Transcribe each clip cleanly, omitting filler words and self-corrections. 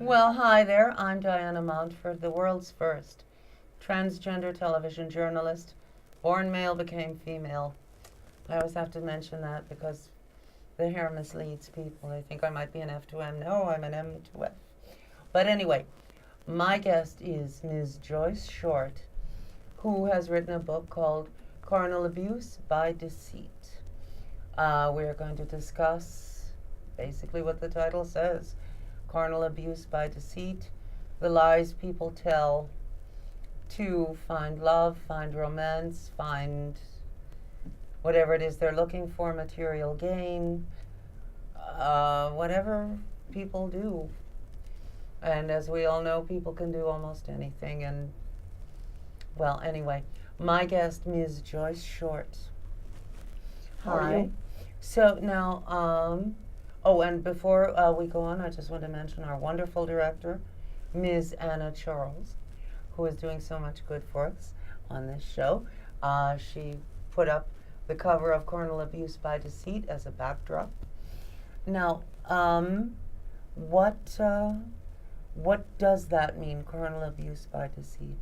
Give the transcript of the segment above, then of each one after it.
Well, hi there. I'm Diana Mountford, the world's first transgender television journalist. Born male, became female. I always have to mention that because the hair misleads people. They think I might be an F2M. No, I'm an M2F. But anyway, my guest is Ms. Joyce Short, who has written a book called Carnal Abuse by Deceit. We're going to discuss basically what the title says. Carnal abuse by deceit, the lies people tell to find love, find romance, find whatever it is they're looking for, material gain, whatever people do. And as we all know, people can do almost anything. And, well, anyway, my guest, Ms. Joyce Short. How are you? So now, oh, and before we go on, I just want to mention our wonderful director, Ms. Anna Charles, who is doing so much good for us on this show. She put up the cover of Carnal Abuse by Deceit as a backdrop. Now, what does that mean, carnal abuse by deceit?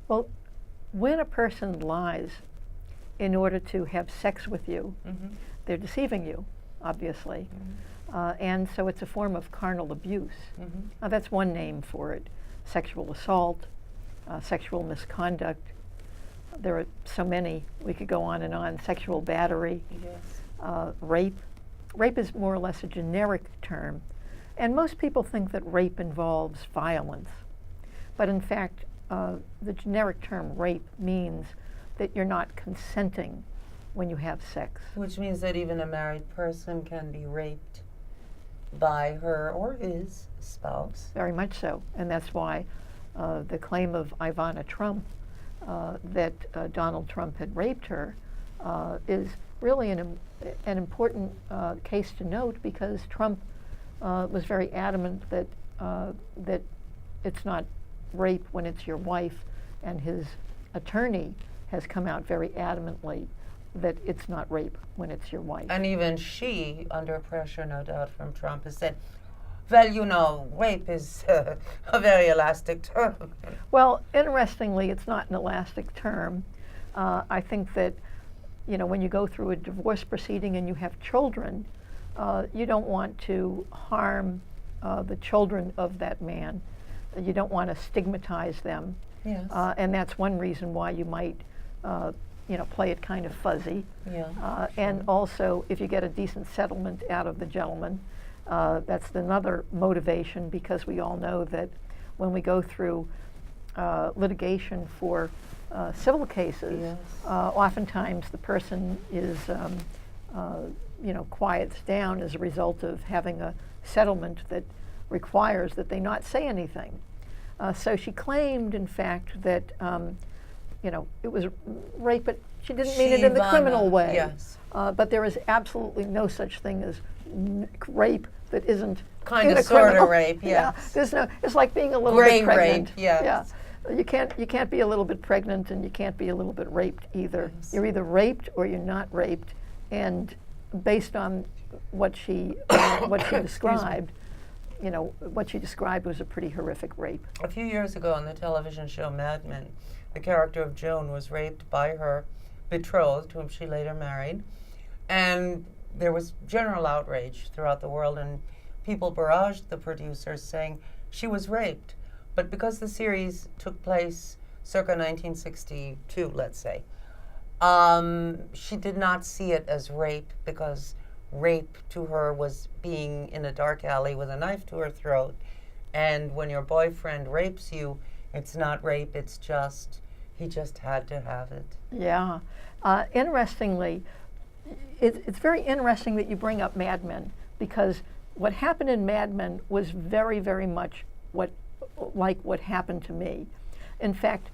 Well, when a person lies in order to have sex with you, they're deceiving you, obviously. And so it's a form of carnal abuse. Now, that's one name for it. Sexual assault, sexual misconduct. There are so many. We could go on and on. Sexual battery, rape. Rape is more or less a generic term. And most people think that rape involves violence. But in fact, the generic term rape means that you're not consenting when you have sex. Which means that even a married person can be raped by her or his spouse. Very much so. And that's why the claim of Ivana Trump that Donald Trump had raped her is really an important case to note, because Trump was very adamant that that it's not rape when it's your wife, and his attorney has come out very adamantly that it's not rape when it's your wife. And even she, under pressure, no doubt, from Trump, has said, well, you know, rape is a very elastic term. Well, interestingly, it's not an elastic term. I think that, you know, when you go through a divorce proceeding and you have children, you don't want to harm the children of that man. You don't want to stigmatize them. Yes. And that's one reason why you might you know, play it kind of fuzzy. Yeah. And also, if you get a decent settlement out of the gentleman, that's another motivation, because we all know that when we go through litigation for civil cases, oftentimes the person is, you know, quiets down as a result of having a settlement that requires that they not say anything. So she claimed, in fact, that you know, it was rape, but she didn't mean it in the criminal way. Yes. But there is absolutely no such thing as rape that isn't Kind of sort of rape, Yeah, yes. there's no. It's like being a little Gray bit pregnant. rape, yes. Yeah, you can't be a little bit pregnant, and you can't be a little bit raped either. Yes. You're either raped or you're not raped, and based on what she described, you know, what she described was a pretty horrific rape. A few years ago on the television show Mad Men, the character of Joan was raped by her betrothed, whom she later married. And there was general outrage throughout the world, and people barraged the producers saying she was raped. But because the series took place circa 1962, let's say, she did not see it as rape, because rape to her was being in a dark alley with a knife to her throat. And when your boyfriend rapes you, it's not rape, it's just, he just had to have it. Yeah. Interestingly, it's very interesting that you bring up Mad Men, because what happened in Mad Men was very, very much like what happened to me. In fact,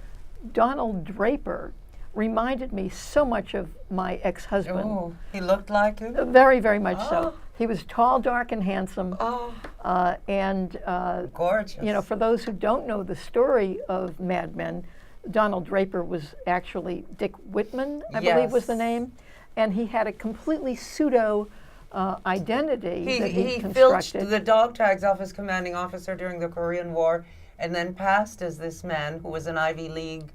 Donald Draper reminded me so much of my ex-husband. Oh, he looked like you? Very, very much so. He was tall, dark, and handsome. And gorgeous. You know, for those who don't know the story of Mad Men, Donald Draper was actually Dick Whitman, I believe was the name, and he had a completely pseudo identity that He he filched constructed. the dog tags off his commanding officer during the Korean War, and then passed as this man who was an Ivy League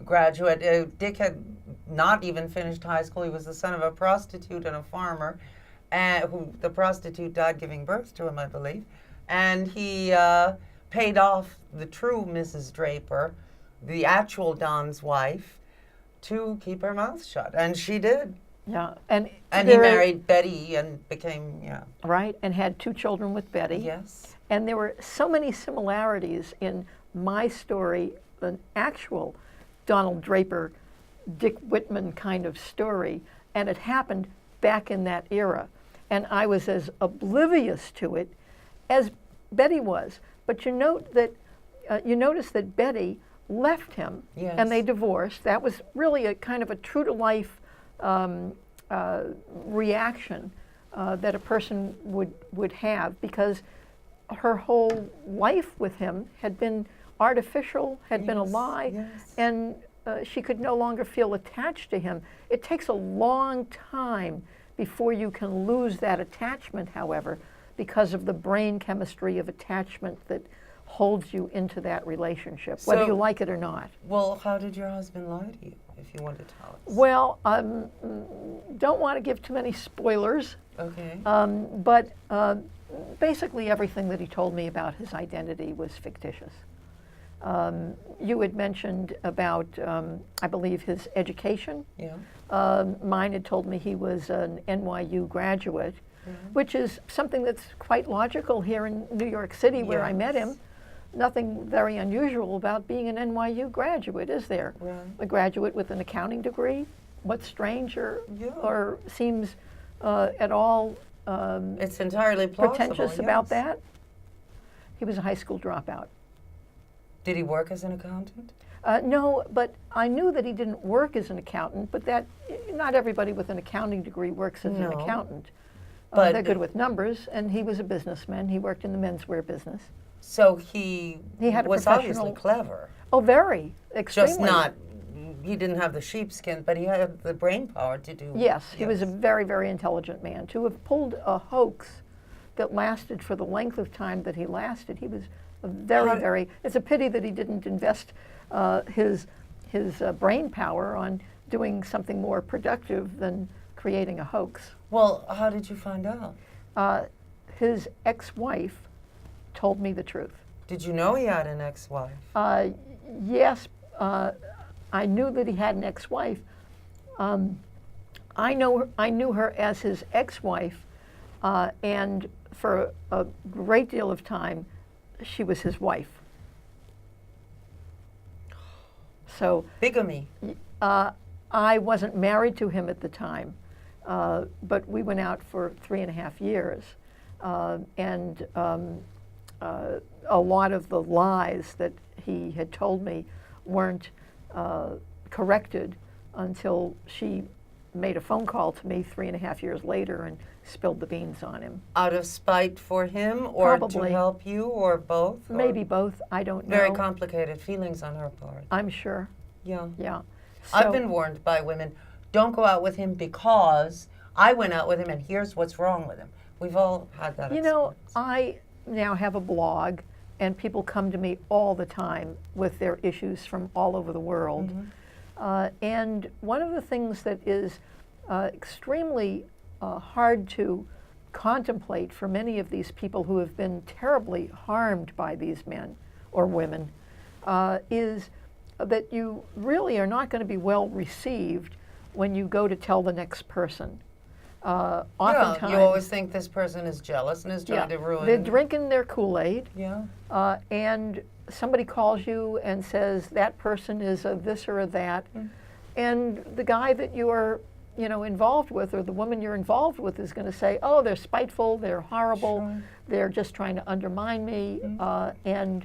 graduate. Dick had not even finished high school. He was the son of a prostitute and a farmer, and who the prostitute died giving birth to him, I believe. And he paid off the true Mrs. Draper, the actual Don's wife, to keep her mouth shut, and she did. Yeah, and he married Betty and became right, and had 2 children with Betty. Yes. And there were so many similarities in my story, an actual Donald Draper, Dick Whitman kind of story, and it happened back in that era. And I was as oblivious to it as Betty was. But you note that you notice that Betty left him, Yes. and they divorced. That was really a kind of a true to life reaction that a person would have, because her whole life with him had been artificial, had been a lie, Yes. and she could no longer feel attached to him. It takes a long time before you can lose that attachment, however, because of the brain chemistry of attachment that holds you into that relationship, whether you like it or not. Well, how did your husband lie to you, if you want to tell us? Well, don't want to give too many spoilers, Okay. but basically everything that he told me about his identity was fictitious. You had mentioned about, I believe, his education. Yeah. Mine had told me he was an NYU graduate, which is something that's quite logical here in New York City, where I met him. Nothing very unusual about being an NYU graduate, is there? Right. A graduate with an accounting degree. What's strange or seems at all It's entirely plausible. pretentious about that? He was a high school dropout. Did he work as an accountant? No, but I knew that he didn't work as an accountant, but that not everybody with an accounting degree works as an accountant. But they're good with numbers, and he was a businessman. He worked in the menswear business. So he had a was obviously professional- clever. Oh, very, extremely. Just not, he didn't have the sheepskin, but he had the brain power to do. Yes, he was a very, very intelligent man. To have pulled a hoax that lasted for the length of time that he lasted, he was a very, it's a pity that he didn't invest his brain power on doing something more productive than creating a hoax. Well, how did you find out? His ex-wife told me the truth. Did you know he had an ex-wife? Yes, I knew that he had an ex-wife. I knew her as his ex-wife, and for a great deal of time, she was his wife. So Bigamy. I wasn't married to him at the time, but we went out for 3.5 years, and a lot of the lies that he had told me weren't corrected until she made a phone call to me 3.5 years later and spilled the beans on him. Out of spite for him, or Probably. to help you, or both? Or Maybe both, I don't know. very complicated feelings on her part. I'm sure, Yeah. yeah. I've So- been warned by women, don't go out with him because I went out with him and here's what's wrong with him. We've all had that You know, experience. I now have a blog, and people come to me all the time with their issues from all over the world. And one of the things that is extremely hard to contemplate for many of these people who have been terribly harmed by these men or women is that you really are not going to be well received when you go to tell the next person. Oftentimes, you always think this person is jealous and is trying to ruin. they're drinking their Kool-Aid, Yeah. and somebody calls you and says that person is a this or a that, and the guy that you are, involved with, or the woman you're involved with, is going to say, "Oh, they're spiteful, they're horrible, Sure. they're just trying to undermine me," and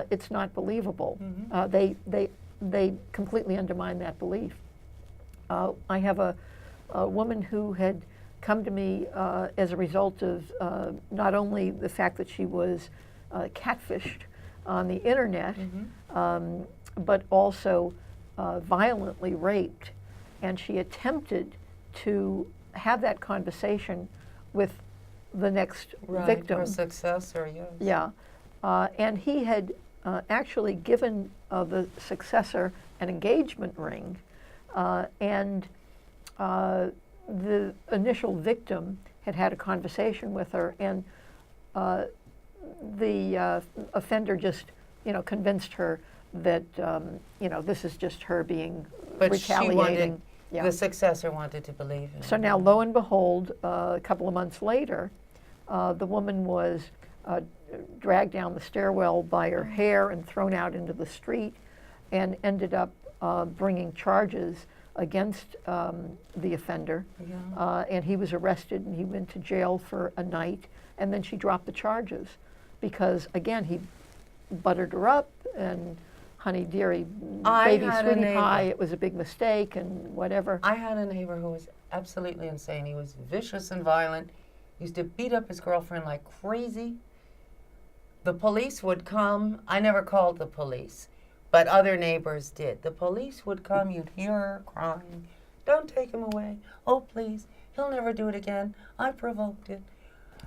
it's not believable. They completely undermine that belief. I have a woman who had come to me as a result of not only the fact that she was catfished on the internet, but also violently raped. And she attempted to have that conversation with the next Right, victim. her successor, yes. Yeah. And he had actually given the successor an engagement ring, and the initial victim had a conversation with her, and the offender just, convinced her that, this is just her being But retaliating. the successor wanted to believe in So it. now, lo and behold, a couple of months later, the woman was dragged down the stairwell by her hair and thrown out into the street, and ended up bringing charges against the offender. Yeah. And he was arrested, and he went to jail for a night, and then she dropped the charges because, again, he buttered her up and, honey, dearie, baby, had a sweetie pie, neighbor. it was a big mistake and whatever. I had a neighbor who was absolutely insane. He was vicious and violent. Used to beat up his girlfriend like crazy. The police would come. I never called the police, but other neighbors did. The police would come. You'd hear her crying. Don't take him away. Oh, please. He'll never do it again. I provoked it.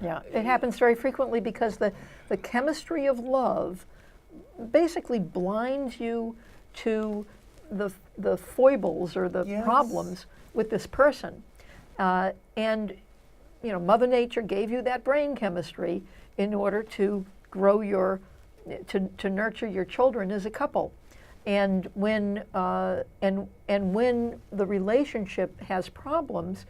Yeah, it happens very frequently because the chemistry of love basically blinds you to the foibles or the Yes. problems with this person. And, Mother Nature gave you that brain chemistry in order to grow to nurture your children as a couple. And when when the relationship has problems,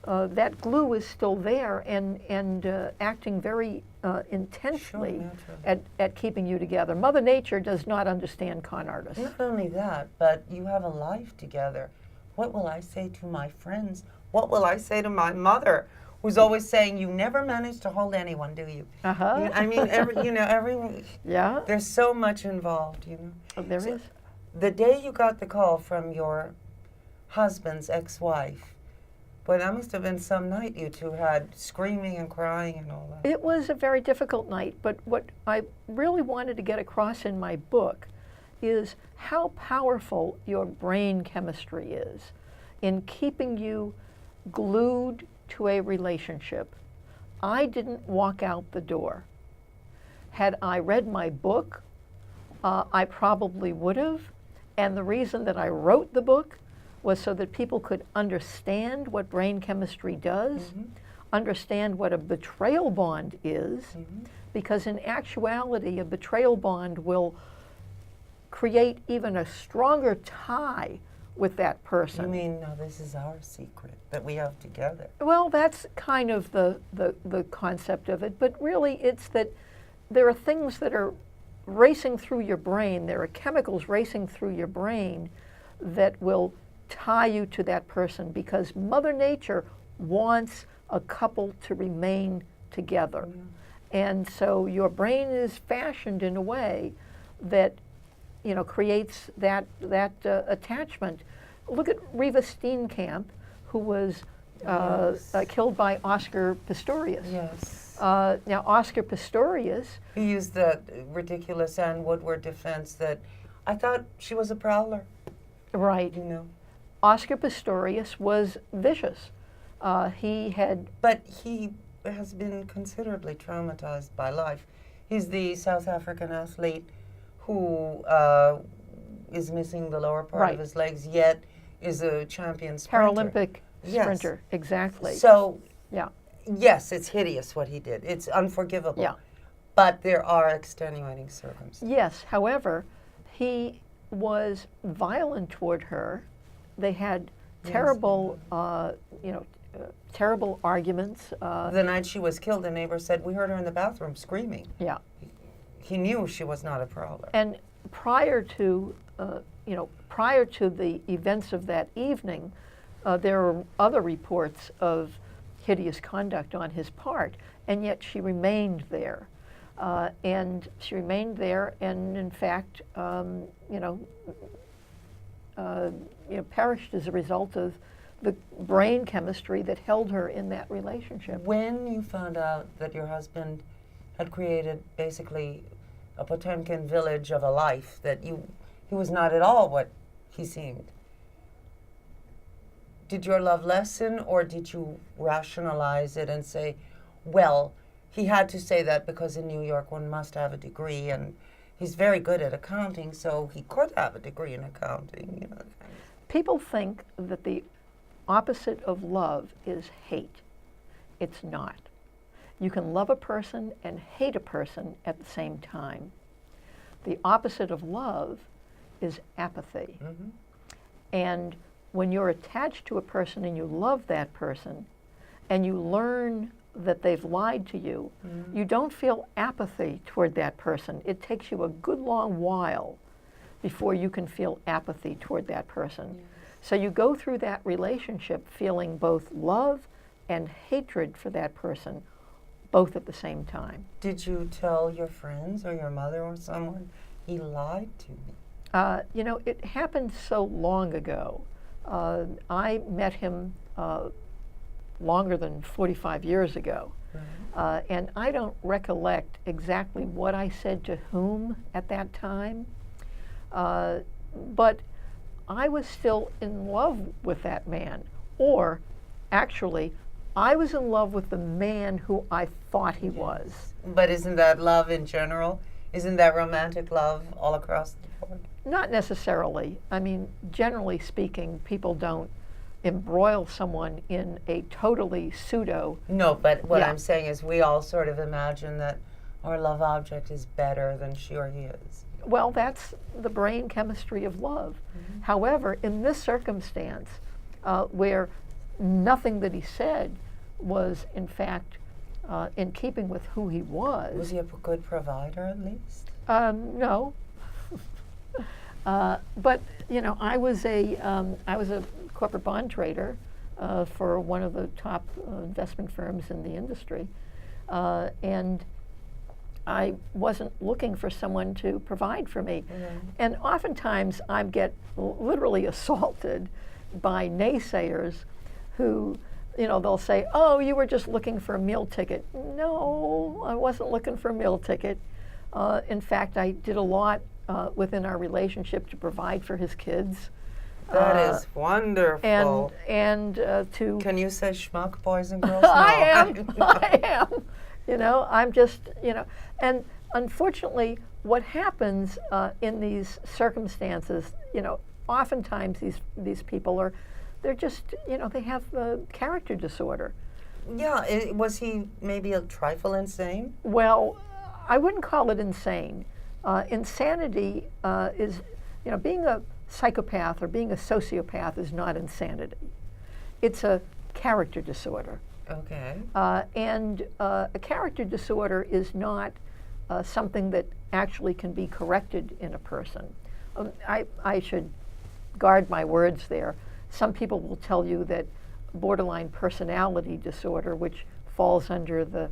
that glue is still there and acting very intensely at keeping you together. Mother Nature does not understand con artists. Not only that, but you have a life together. What will I say to my friends? What will I say to my mother, who's always saying, "You never manage to hold anyone, do you?" Uh-huh. I mean, everyone. Yeah. There's so much involved, There is. The day you got the call from your husband's ex-wife, boy, that must have been some night you two had, screaming and crying and all that. It was a very difficult night, but what I really wanted to get across in my book is how powerful your brain chemistry is in keeping you glued to a relationship. I didn't walk out the door. Had I read my book, I probably would have. And the reason that I wrote the book was so that people could understand what brain chemistry does, understand what a betrayal bond is, because in actuality, a betrayal bond will create even a stronger tie with that person. You mean, no, this is our secret that we have together. Well, that's kind of the concept of it, but really it's that there are things that are racing through your brain, there are chemicals racing through your brain that will tie you to that person because Mother Nature wants a couple to remain together. And so your brain is fashioned in a way that creates that attachment. Look at Reva Steenkamp, who was killed by Oscar Pistorius. Yes. Now, Oscar Pistorius, He used the ridiculous Anne Woodward defense that I thought she was a prowler. right, Oscar Pistorius was vicious. He had... But he has been considerably traumatized by life. He's the South African athlete who is missing the lower part of his legs, yet is a champion sprinter. Paralympic sprinter, exactly. So, yeah. yes, it's hideous what he did. It's unforgivable. Yeah. But there are extenuating circumstances. Yes, however, he was violent toward her. They had terrible, terrible arguments. The night she was killed, the neighbor said, "We heard her in the bathroom screaming." Yeah. He knew she was not a prowler. And prior to the events of that evening, there were other reports of hideous conduct on his part, and yet she remained there. And in fact, perished as a result of the brain chemistry that held her in that relationship. When you found out that your husband had created basically a Potemkin village of a life, that he was not at all what he seemed, did your love lessen, or did you rationalize it and say, well, he had to say that because in New York one must have a degree, and he's very good at accounting, so he could have a degree in accounting, you know. People think that the opposite of love is hate. It's not. You can love a person and hate a person at the same time. The opposite of love is apathy. Mm-hmm. And when you're attached to a person and you love that person and you learn that they've lied to you, Mm-hmm. you don't feel apathy toward that person. It takes you a good long while before you can feel apathy toward that person. Yes. So you go through that relationship feeling both love and hatred for that person, both at the same time. Did you tell your friends or your mother or someone, he lied to me? You know, it happened so long ago. I met him longer than 45 years ago. Right. And I don't recollect exactly what I said to whom at that time. But I was still in love with that man. Or, actually, I was in love with the man who I thought he was. But isn't that love in general? Isn't that romantic love all across the board? Not necessarily. I mean, generally speaking, people don't embroil someone in a totally pseudo. No, but what Yeah. I'm saying is we all sort of imagine that our love object is better than she or he is. Well, that's the brain chemistry of love. Mm-hmm. However, in this circumstance, where nothing that he said was, in fact, in keeping with who he was. Was he a good provider at least? No. But you know, I was a corporate bond trader for one of the top investment firms in the industry, and I wasn't looking for someone to provide for me. Mm-hmm. And oftentimes I get literally assaulted by naysayers who, you know, they'll say, oh, you were just looking for a meal ticket. No, I wasn't looking for a meal ticket. In fact, I did a lot within our relationship to provide for his kids. That is wonderful. And to... Can you say schmuck, boys and girls? No. I am. You know, I'm just, you know, and unfortunately, what happens in these circumstances, you know, oftentimes these people are, they're just, you know, they have a character disorder. Yeah, was he maybe a trifle insane? Well, I wouldn't call it insane. Insanity is, you know, being a psychopath or being a sociopath is not insanity. It's a character disorder. Okay. And a character disorder is not something that actually can be corrected in a person. I should guard my words there. Some people will tell you that borderline personality disorder, which falls under the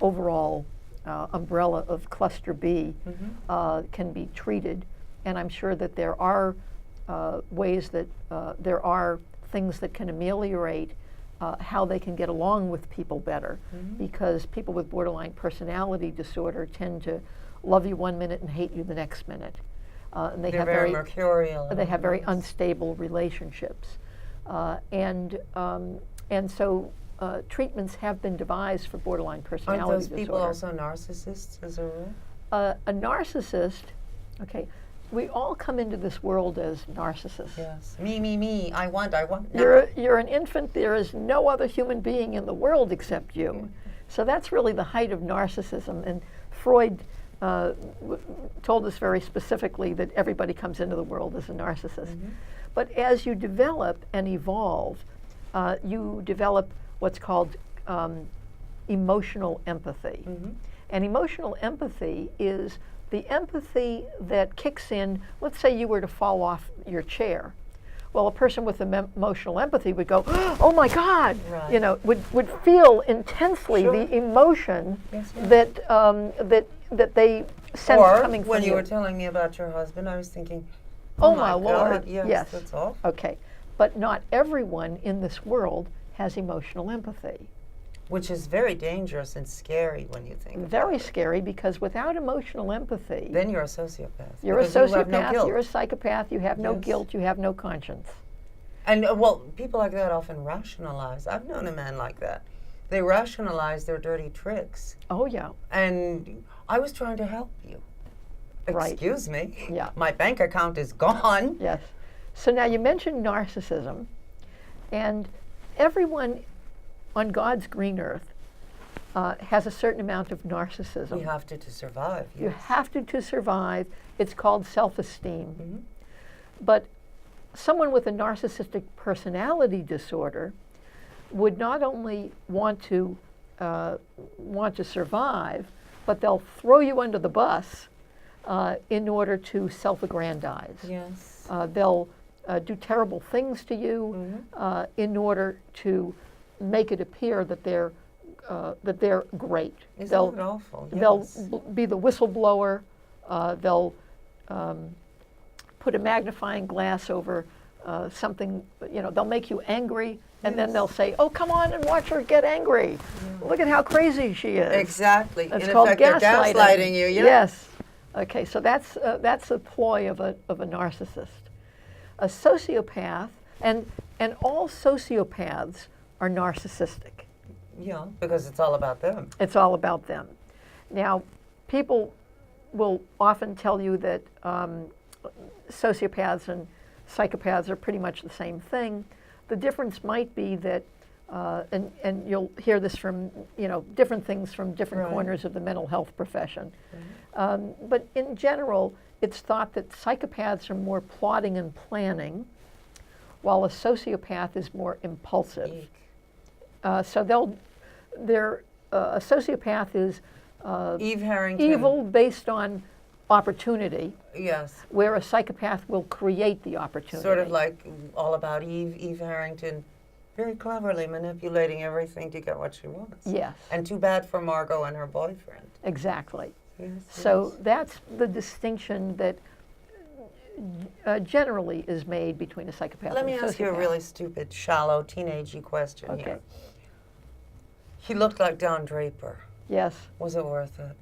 overall umbrella of cluster B, Mm-hmm. can be treated. And I'm sure that there are ways that there are things that can ameliorate how they can get along with people better, Mm-hmm. because people with borderline personality disorder tend to love you one minute and hate you the next minute. And They're very mercurial. they have very unstable relationships. And so treatments have been devised for borderline personality Aren't those disorder. people also narcissists as a rule? A narcissist, okay, we all come into this world as narcissists. Yes. Me. I want. now. You're an infant. There is no other human being in the world except you. So that's really the height of narcissism. And Freud told us very specifically that everybody comes into the world as a narcissist. Mm-hmm. But as you develop and evolve, you develop what's called emotional empathy. Mm-hmm. And emotional empathy is the empathy that kicks in. Let's say you were to fall off your chair. Well, a person with emotional empathy would go, oh my God, Right. you know, would feel intensely Sure. the emotion Yes, yes. that they sense Or coming from when you you. were telling me about your husband, I was thinking, Oh my my Lord, God, yes, yes. that's awful. Okay, but not everyone in this world has emotional empathy. Which is very dangerous and scary when you think. Very scary, because without emotional empathy, Then you're a sociopath. you're a because you have no sociopath, guilt. you're a psychopath, you have no Yes. guilt, you have no conscience. And, well, people like that often rationalize. I've known a man like that. They rationalize their dirty tricks. Oh, yeah. And I was trying to help you. Right. Excuse me. Yeah. My bank account is gone. Yes. So now you mentioned narcissism, and everyone on God's green earth has a certain amount of narcissism. You have to survive. Yes. You have to survive. It's called self-esteem. Mm-hmm. But someone with a narcissistic personality disorder would not only want to survive, but they'll throw you under the bus in order to self-aggrandize. Yes. They'll do terrible things to you in order to make it appear that they're great. Isn't it awful? Yes. They'll be the whistleblower. They'll put a magnifying glass over something. They'll make you angry, and then they'll say, "Oh, come on and watch her get angry. Look at how crazy she is." Exactly. It's In called effect, they're gaslighting you. Yeah. Yes. Okay, so that's a ploy of a narcissist. A sociopath, and all sociopaths are narcissistic. Yeah, because it's all about them. It's all about them. Now, people will often tell you that sociopaths and psychopaths are pretty much the same thing. The difference might be that, and you'll hear this from different things from different corners of the mental health profession. But in general, it's thought that psychopaths are more plotting and planning, while a sociopath is more impulsive. So a sociopath is Eve Harrington. evil based on opportunity. Yes. Where a psychopath will create the opportunity. Sort of like All About Eve. Eve Harrington, very cleverly manipulating everything to get what she wants. Yes. And too bad for Margot and her boyfriend. Exactly. Yes, So that's the distinction that generally is made between a psychopath Let and me a sociopath. ask you a really stupid, shallow, teenagey question Okay. here. He looked like Don Draper. Yes. Was it worth it?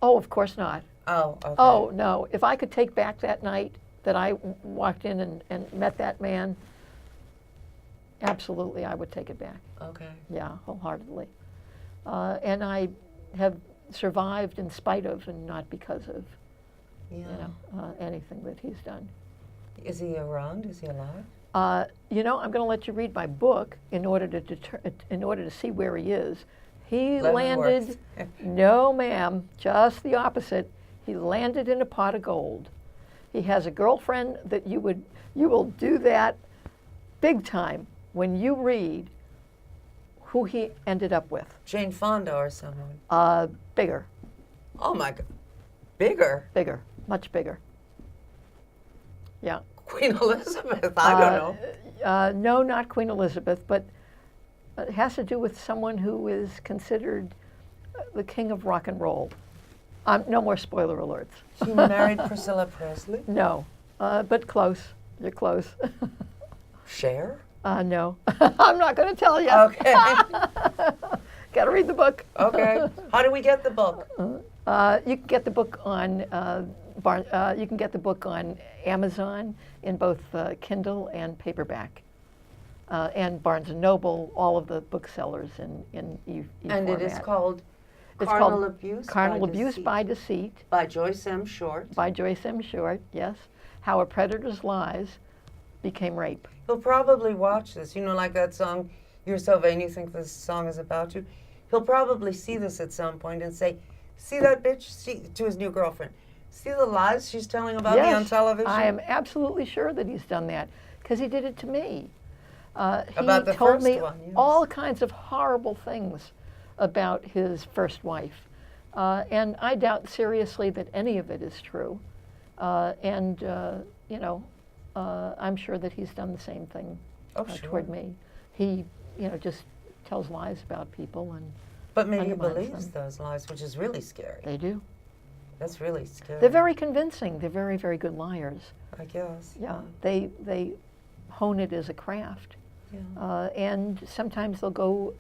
Oh, of course not. Oh, okay. Oh, no. If I could take back that night that I walked in and met that man, absolutely I would take it back. Okay. Yeah, wholeheartedly. And I have survived in spite of and not because of anything that he's done. Is he around? Is he alive? I'm going to let you read my book in order to see where he is. He landed, no ma'am, just the opposite. He landed in a pot of gold. He has a girlfriend that you will do that big time when you read who he ended up with. Jane Fonda or someone? Bigger. Oh my God. Bigger? Bigger, much bigger. Yeah. Queen Elizabeth, I don't know. No, not Queen Elizabeth, but it has to do with someone who is considered the king of rock and roll. No more spoiler alerts. He married Priscilla Presley? No, but close. You're close. Cher? No. I'm not going to tell you. Okay. Got to read the book. Okay. How do we get the book? You can get the book on you can get the book on Amazon in both Kindle and paperback, and Barnes and Noble, all of the booksellers in And format. it is called It's Carnal called Abuse Carnal by Abuse Deceit. by Deceit. By Joyce M. Short. By Joyce M. Short, yes. How a Predator's Lies Became Rape. He'll probably watch this. You know, like that song, You're So Vain You Think This Song Is About You. He'll probably see this at some point and say, see that bitch? To his new girlfriend. See the lies she's telling about me on television? I am absolutely sure that he's done that, because he did it to me. About the he told first me one, yes. all kinds of horrible things about his first wife. And I doubt seriously that any of it is true. I'm sure that he's done the same thing toward me. He, just tells lies about people and But maybe undermines believes them. those lies, which is really scary. They do. That's really scary. They're very convincing. They're very, very good liars. I guess. Yeah, they hone it as a craft. Yeah. And sometimes they'll go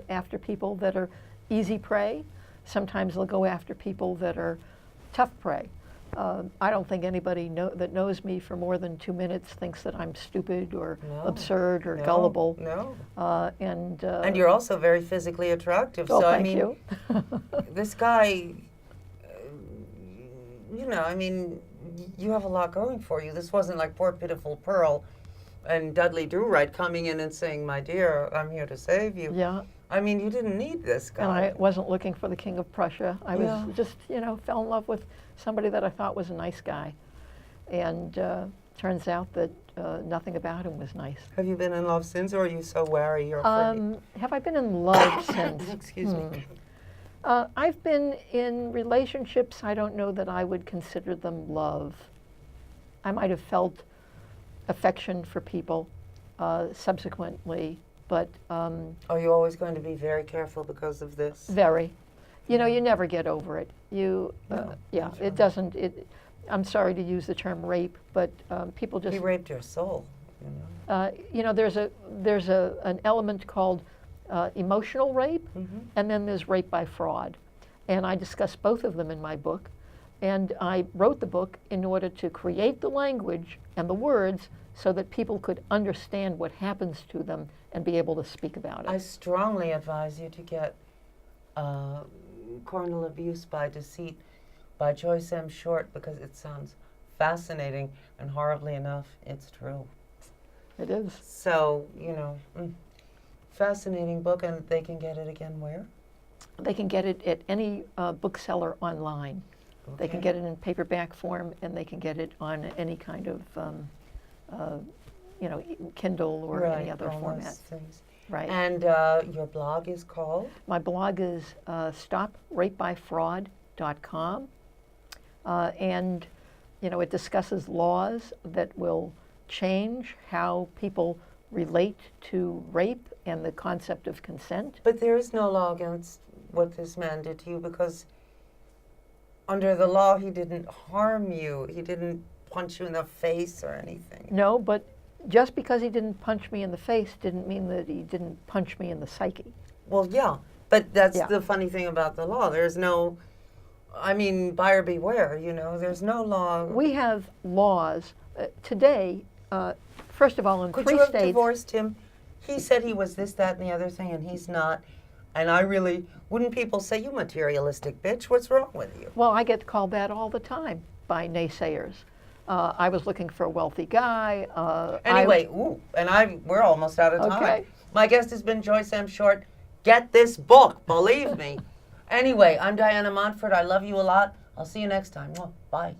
after people that are easy prey. Sometimes they'll go after people that are tough prey. I don't think anybody that knows me for more than 2 minutes thinks that I'm stupid or No. absurd or No. gullible. No. And you're also very physically attractive. oh, so thank I mean, you. this guy, I mean, you have a lot going for you. This wasn't like poor pitiful Pearl and Dudley Do-Right coming in and saying, "My dear, I'm here to save you." Yeah. I mean, you didn't need this guy. And I wasn't looking for the King of Prussia. I was just, fell in love with somebody that I thought was a nice guy. And turns out that nothing about him was nice. Have you been in love since, or are you so wary you're afraid? Have I been in love since? Excuse me. I've been in relationships. I don't know that I would consider them love. I might have felt affection for people subsequently, but Are you always going to be very careful because of this? very. You never get over it. No, Yeah, that's it right. doesn't. I'm sorry to use the term rape, but people just. He raped your soul. There's an element called emotional rape, and then there's rape by fraud, and I discuss both of them in my book. And I wrote the book in order to create the language and the words so that people could understand what happens to them and be able to speak about it. I strongly advise you to get Carnal Abuse by Deceit by Joyce M. Short, because it sounds fascinating, and horribly enough, it's true. It is. So, fascinating book, and they can get it again where? They can get it at any bookseller online. They can Okay. get it in paperback form, and they can get it on any kind of, Kindle or any other all format. those things. Right. And your blog is called? My blog is stoprapebyfraud.com, and it discusses laws that will change how people relate to rape and the concept of consent. But there is no law against what this man did to you, because under the law he didn't harm you. He didn't punch you in the face or anything. No, but just because he didn't punch me in the face didn't mean that he didn't punch me in the psyche. Well, yeah, but that's Yeah. the funny thing about the law. There's no, buyer beware, there's no law. We have laws today. First of all, in Could 3 you have states. divorced him? He said he was this, that, and the other thing, and he's not. And wouldn't people say, "You materialistic bitch, what's wrong with you?" Well, I get called that all the time by naysayers. I was looking for a wealthy guy. Anyway, we're almost out of time. Okay. My guest has been Joyce M. Short. Get this book, believe me. Anyway, I'm Diana Montfort. I love you a lot. I'll see you next time. Bye.